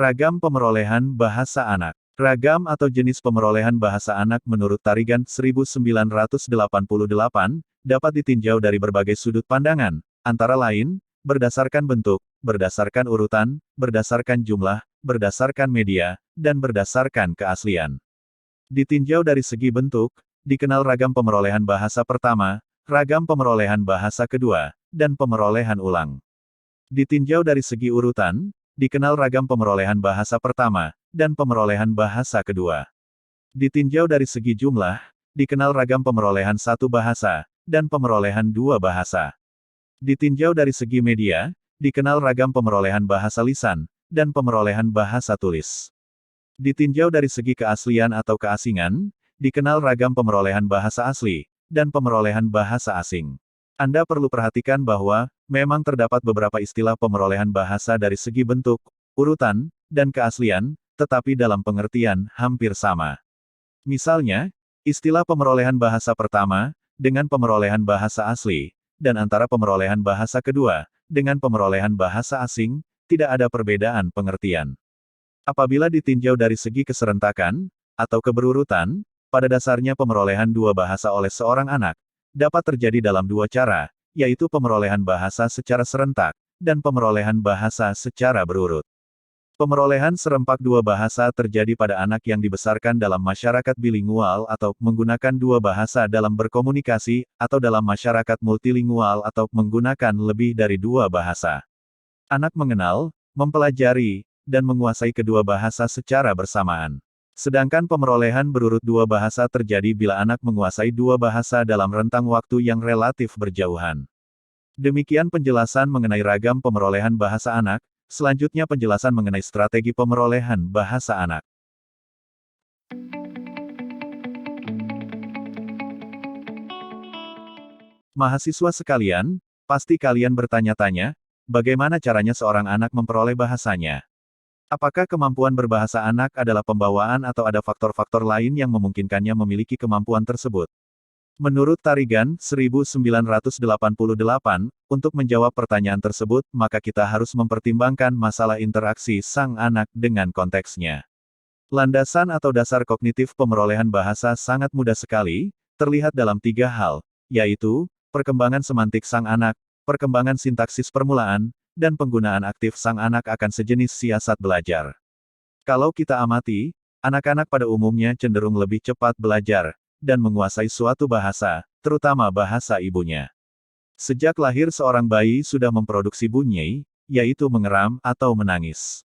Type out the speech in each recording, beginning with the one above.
Ragam pemerolehan bahasa anak. Ragam atau jenis pemerolehan bahasa anak menurut Tarigan 1988 dapat ditinjau dari berbagai sudut pandangan, antara lain, berdasarkan bentuk, berdasarkan urutan, berdasarkan jumlah, berdasarkan media, dan berdasarkan keaslian. Ditinjau dari segi bentuk, dikenal ragam pemerolehan bahasa pertama, ragam pemerolehan bahasa kedua, dan pemerolehan ulang. Ditinjau dari segi urutan, dikenal ragam pemerolehan bahasa pertama, dan pemerolehan bahasa kedua. Ditinjau dari segi jumlah, dikenal ragam pemerolehan satu bahasa, dan pemerolehan dua bahasa. Ditinjau dari segi media, dikenal ragam pemerolehan bahasa lisan, dan pemerolehan bahasa tulis. Ditinjau dari segi keaslian atau keasingan, dikenal ragam pemerolehan bahasa asli, dan pemerolehan bahasa asing. Anda perlu perhatikan bahwa, memang terdapat beberapa istilah pemerolehan bahasa dari segi bentuk, urutan, dan keaslian, tetapi dalam pengertian hampir sama. Misalnya, istilah pemerolehan bahasa pertama, dengan pemerolehan bahasa asli, dan antara pemerolehan bahasa kedua, dengan pemerolehan bahasa asing, tidak ada perbedaan pengertian. Apabila ditinjau dari segi keserentakan, atau keberurutan, pada dasarnya pemerolehan dua bahasa oleh seorang anak, dapat terjadi dalam dua cara, yaitu pemerolehan bahasa secara serentak, dan pemerolehan bahasa secara berurut. Pemerolehan serempak dua bahasa terjadi pada anak yang dibesarkan dalam masyarakat bilingual atau menggunakan dua bahasa dalam berkomunikasi, atau dalam masyarakat multilingual atau menggunakan lebih dari dua bahasa. Anak mengenal, mempelajari, dan menguasai kedua bahasa secara bersamaan. Sedangkan pemerolehan berurut dua bahasa terjadi bila anak menguasai dua bahasa dalam rentang waktu yang relatif berjauhan. Demikian penjelasan mengenai ragam pemerolehan bahasa anak. Selanjutnya penjelasan mengenai strategi pemerolehan bahasa anak. Mahasiswa sekalian, pasti kalian bertanya-tanya, bagaimana caranya seorang anak memperoleh bahasanya? Apakah kemampuan berbahasa anak adalah pembawaan atau ada faktor-faktor lain yang memungkinkannya memiliki kemampuan tersebut? Menurut Tarigan 1988, untuk menjawab pertanyaan tersebut, maka kita harus mempertimbangkan masalah interaksi sang anak dengan konteksnya. Landasan atau dasar kognitif pemerolehan bahasa sangat mudah sekali, terlihat dalam tiga hal, yaitu, perkembangan semantik sang anak, perkembangan sintaksis permulaan, dan penggunaan aktif sang anak akan sejenis siasat belajar. Kalau kita amati, anak-anak pada umumnya cenderung lebih cepat belajar, dan menguasai suatu bahasa, terutama bahasa ibunya. Sejak lahir seorang bayi sudah memproduksi bunyi, yaitu mengeram atau menangis.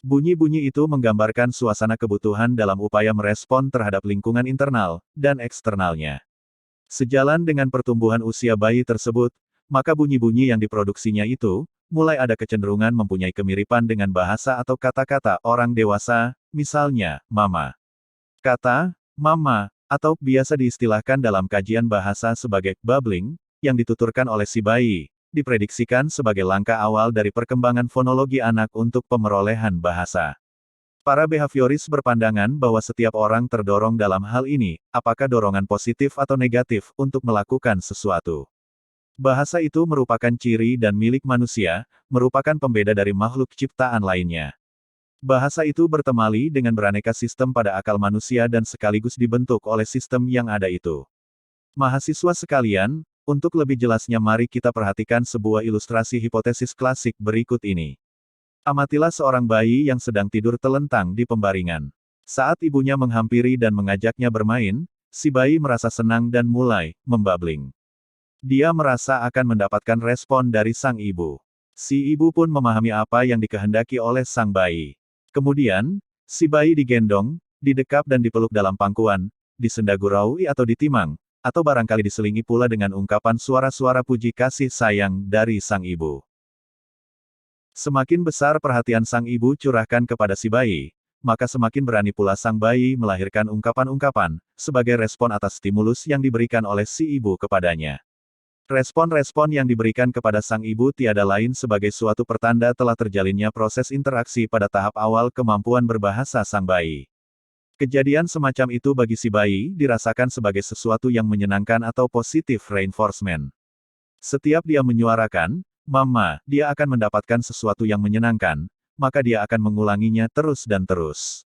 Bunyi-bunyi itu menggambarkan suasana kebutuhan dalam upaya merespon terhadap lingkungan internal dan eksternalnya. Sejalan dengan pertumbuhan usia bayi tersebut, maka bunyi-bunyi yang diproduksinya itu, mulai ada kecenderungan mempunyai kemiripan dengan bahasa atau kata-kata orang dewasa, misalnya, mama. Kata, mama, atau biasa diistilahkan dalam kajian bahasa sebagai babbling, yang dituturkan oleh si bayi, diprediksikan sebagai langkah awal dari perkembangan fonologi anak untuk pemerolehan bahasa. Para behavioris berpandangan bahwa setiap orang terdorong dalam hal ini, apakah dorongan positif atau negatif, untuk melakukan sesuatu. Bahasa itu merupakan ciri dan milik manusia, merupakan pembeda dari makhluk ciptaan lainnya. Bahasa itu bertemali dengan beraneka sistem pada akal manusia dan sekaligus dibentuk oleh sistem yang ada itu. Mahasiswa sekalian, untuk lebih jelasnya mari kita perhatikan sebuah ilustrasi hipotesis klasik berikut ini. Amatilah seorang bayi yang sedang tidur telentang di pembaringan. Saat ibunya menghampiri dan mengajaknya bermain, si bayi merasa senang dan mulai membabbling. Dia merasa akan mendapatkan respon dari sang ibu. Si ibu pun memahami apa yang dikehendaki oleh sang bayi. Kemudian, si bayi digendong, didekap dan dipeluk dalam pangkuan, disendaguraui atau ditimang, atau barangkali diselingi pula dengan ungkapan suara-suara puji kasih sayang dari sang ibu. Semakin besar perhatian sang ibu curahkan kepada si bayi, maka semakin berani pula sang bayi melahirkan ungkapan-ungkapan, sebagai respon atas stimulus yang diberikan oleh si ibu kepadanya. Respon-respon yang diberikan kepada sang ibu tiada lain sebagai suatu pertanda telah terjalinnya proses interaksi pada tahap awal kemampuan berbahasa sang bayi. Kejadian semacam itu bagi si bayi dirasakan sebagai sesuatu yang menyenangkan atau positive reinforcement. Setiap dia menyuarakan, "Mama," dia akan mendapatkan sesuatu yang menyenangkan, maka dia akan mengulanginya terus dan terus.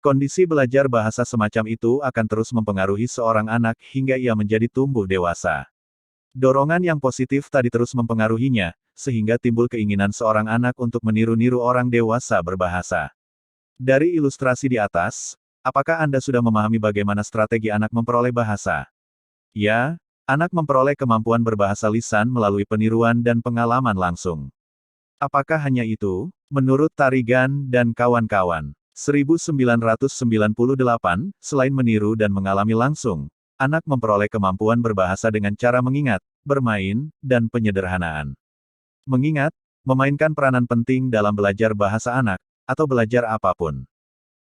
Kondisi belajar bahasa semacam itu akan terus mempengaruhi seorang anak hingga ia menjadi tumbuh dewasa. Dorongan yang positif tadi terus mempengaruhinya, sehingga timbul keinginan seorang anak untuk meniru-niru orang dewasa berbahasa. Dari ilustrasi di atas, apakah Anda sudah memahami bagaimana strategi anak memperoleh bahasa? Ya, anak memperoleh kemampuan berbahasa lisan melalui peniruan dan pengalaman langsung. Apakah hanya itu? Menurut Tarigan dan kawan-kawan, 1998, selain meniru dan mengalami langsung, anak memperoleh kemampuan berbahasa dengan cara mengingat, bermain, dan penyederhanaan. Mengingat, memainkan peranan penting dalam belajar bahasa anak, atau belajar apapun.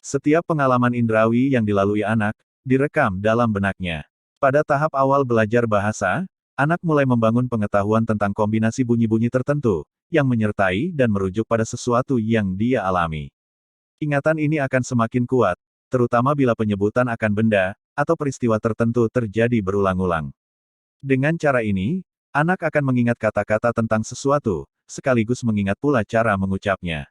Setiap pengalaman indrawi yang dilalui anak, direkam dalam benaknya. Pada tahap awal belajar bahasa, anak mulai membangun pengetahuan tentang kombinasi bunyi-bunyi tertentu, yang menyertai dan merujuk pada sesuatu yang dia alami. Ingatan ini akan semakin kuat, terutama bila penyebutan akan benda, atau peristiwa tertentu terjadi berulang-ulang. Dengan cara ini, anak akan mengingat kata-kata tentang sesuatu, sekaligus mengingat pula cara mengucapnya.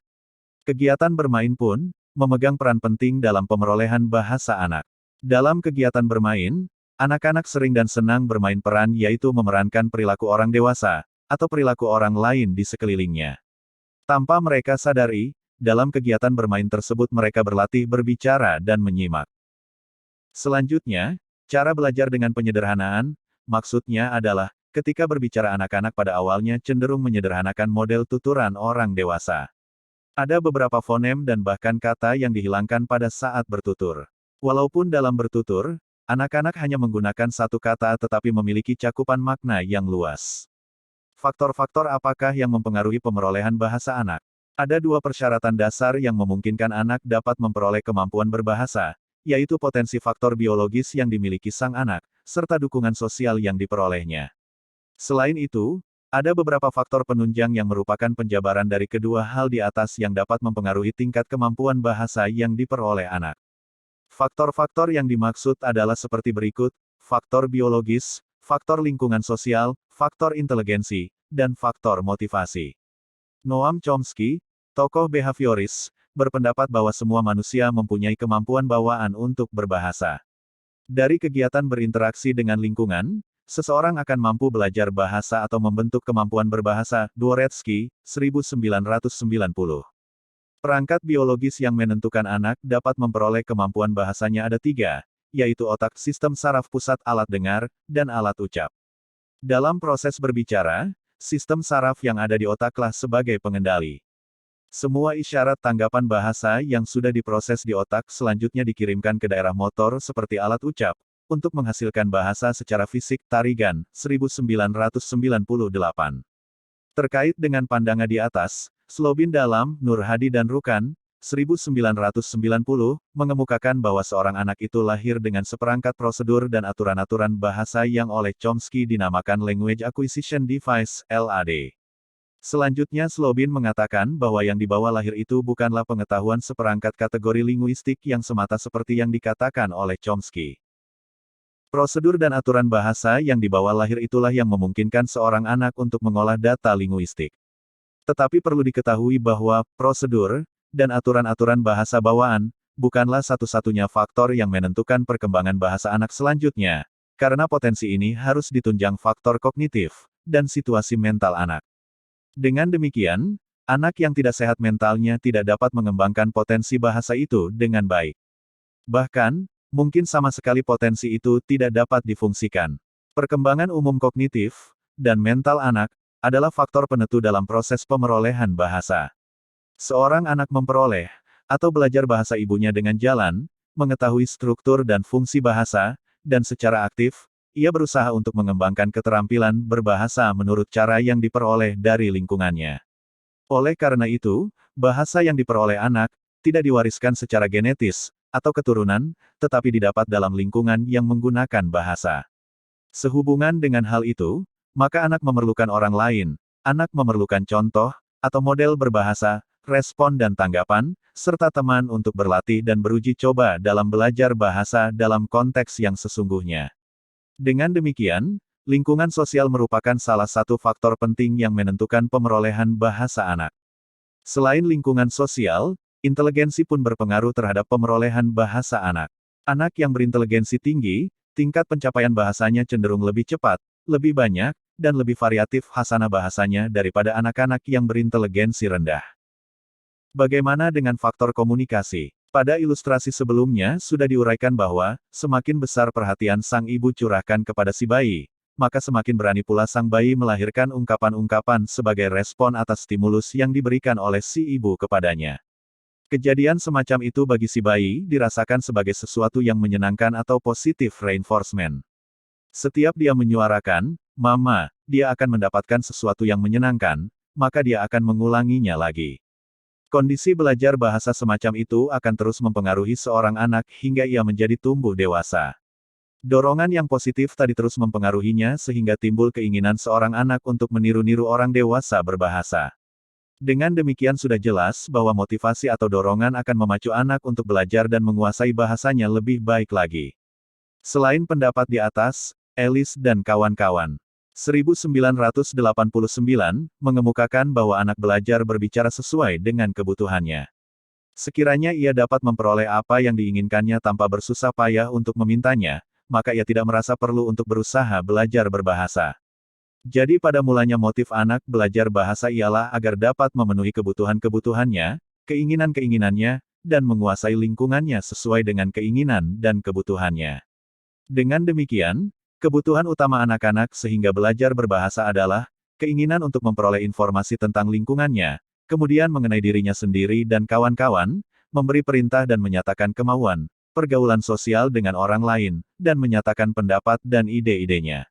Kegiatan bermain pun, memegang peran penting dalam pemerolehan bahasa anak. Dalam kegiatan bermain, anak-anak sering dan senang bermain peran yaitu memerankan perilaku orang dewasa, atau perilaku orang lain di sekelilingnya. Tanpa mereka sadari, dalam kegiatan bermain tersebut mereka berlatih berbicara dan menyimak. Selanjutnya, cara belajar dengan penyederhanaan, maksudnya adalah, ketika berbicara anak-anak pada awalnya cenderung menyederhanakan model tuturan orang dewasa. Ada beberapa fonem dan bahkan kata yang dihilangkan pada saat bertutur. Walaupun dalam bertutur, anak-anak hanya menggunakan satu kata tetapi memiliki cakupan makna yang luas. Faktor-faktor apakah yang mempengaruhi pemerolehan bahasa anak? Ada dua persyaratan dasar yang memungkinkan anak dapat memperoleh kemampuan berbahasa, yaitu potensi faktor biologis yang dimiliki sang anak, serta dukungan sosial yang diperolehnya. Selain itu, ada beberapa faktor penunjang yang merupakan penjabaran dari kedua hal di atas yang dapat mempengaruhi tingkat kemampuan bahasa yang diperoleh anak. Faktor-faktor yang dimaksud adalah seperti berikut: faktor biologis, faktor lingkungan sosial, faktor inteligensi, dan faktor motivasi. Noam Chomsky, tokoh behavioris, berpendapat bahwa semua manusia mempunyai kemampuan bawaan untuk berbahasa. Dari kegiatan berinteraksi dengan lingkungan, seseorang akan mampu belajar bahasa atau membentuk kemampuan berbahasa. Dvoretsky, 1990. Perangkat biologis yang menentukan anak dapat memperoleh kemampuan bahasanya ada tiga, yaitu otak, sistem saraf pusat, alat dengar, dan alat ucap. Dalam proses berbicara, sistem saraf yang ada di otaklah sebagai pengendali. Semua isyarat tanggapan bahasa yang sudah diproses di otak selanjutnya dikirimkan ke daerah motor seperti alat ucap, untuk menghasilkan bahasa secara fisik. Tarigan, 1998. Terkait dengan pandangan di atas, Slobin dalam Nur Hadi dan Rukan, 1990, mengemukakan bahwa seorang anak itu lahir dengan seperangkat prosedur dan aturan-aturan bahasa yang oleh Chomsky dinamakan Language Acquisition Device, LAD. Selanjutnya Slobin mengatakan bahwa yang dibawa lahir itu bukanlah pengetahuan seperangkat kategori linguistik yang semata seperti yang dikatakan oleh Chomsky. Prosedur dan aturan bahasa yang dibawa lahir itulah yang memungkinkan seorang anak untuk mengolah data linguistik. Tetapi perlu diketahui bahwa prosedur dan aturan-aturan bahasa bawaan bukanlah satu-satunya faktor yang menentukan perkembangan bahasa anak selanjutnya, karena potensi ini harus ditunjang faktor kognitif dan situasi mental anak. Dengan demikian, anak yang tidak sehat mentalnya tidak dapat mengembangkan potensi bahasa itu dengan baik. Bahkan, mungkin sama sekali potensi itu tidak dapat difungsikan. Perkembangan umum kognitif dan mental anak adalah faktor penentu dalam proses pemerolehan bahasa. Seorang anak memperoleh atau belajar bahasa ibunya dengan jalan, mengetahui struktur dan fungsi bahasa, dan secara aktif, ia berusaha untuk mengembangkan keterampilan berbahasa menurut cara yang diperoleh dari lingkungannya. Oleh karena itu, bahasa yang diperoleh anak tidak diwariskan secara genetis atau keturunan, tetapi didapat dalam lingkungan yang menggunakan bahasa. Sehubungan dengan hal itu, maka anak memerlukan orang lain, anak memerlukan contoh atau model berbahasa, respon dan tanggapan, serta teman untuk berlatih dan beruji coba dalam belajar bahasa dalam konteks yang sesungguhnya. Dengan demikian, lingkungan sosial merupakan salah satu faktor penting yang menentukan pemerolehan bahasa anak. Selain lingkungan sosial, inteligensi pun berpengaruh terhadap pemerolehan bahasa anak. Anak yang berinteligensi tinggi, tingkat pencapaian bahasanya cenderung lebih cepat, lebih banyak, dan lebih variatif hasanah bahasanya daripada anak-anak yang berinteligensi rendah. Bagaimana dengan faktor komunikasi? Pada ilustrasi sebelumnya sudah diuraikan bahwa, semakin besar perhatian sang ibu curahkan kepada si bayi, maka semakin berani pula sang bayi melahirkan ungkapan-ungkapan sebagai respon atas stimulus yang diberikan oleh si ibu kepadanya. Kejadian semacam itu bagi si bayi dirasakan sebagai sesuatu yang menyenangkan atau positive reinforcement. Setiap dia menyuarakan, "Mama," dia akan mendapatkan sesuatu yang menyenangkan, maka dia akan mengulanginya lagi. Kondisi belajar bahasa semacam itu akan terus mempengaruhi seorang anak hingga ia menjadi tumbuh dewasa. Dorongan yang positif tadi terus mempengaruhinya sehingga timbul keinginan seorang anak untuk meniru-niru orang dewasa berbahasa. Dengan demikian sudah jelas bahwa motivasi atau dorongan akan memacu anak untuk belajar dan menguasai bahasanya lebih baik lagi. Selain pendapat di atas, Ellis dan kawan-kawan 1989 mengemukakan bahwa anak belajar berbicara sesuai dengan kebutuhannya. Sekiranya ia dapat memperoleh apa yang diinginkannya tanpa bersusah payah untuk memintanya, maka ia tidak merasa perlu untuk berusaha belajar berbahasa. Jadi pada mulanya motif anak belajar bahasa ialah agar dapat memenuhi kebutuhan-kebutuhannya, keinginan-keinginannya, dan menguasai lingkungannya sesuai dengan keinginan dan kebutuhannya. Dengan demikian, kebutuhan utama anak-anak sehingga belajar berbahasa adalah keinginan untuk memperoleh informasi tentang lingkungannya, kemudian mengenai dirinya sendiri dan kawan-kawan, memberi perintah dan menyatakan kemauan, pergaulan sosial dengan orang lain, dan menyatakan pendapat dan ide-idenya.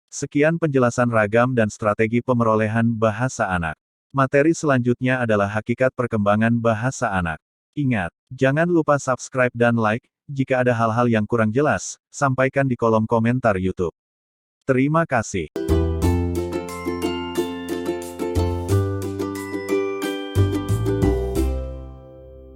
Sekian penjelasan ragam dan strategi pemerolehan bahasa anak. Materi selanjutnya adalah hakikat perkembangan bahasa anak. Ingat, jangan lupa subscribe dan like. Jika ada hal-hal yang kurang jelas, sampaikan di kolom komentar YouTube. Terima kasih.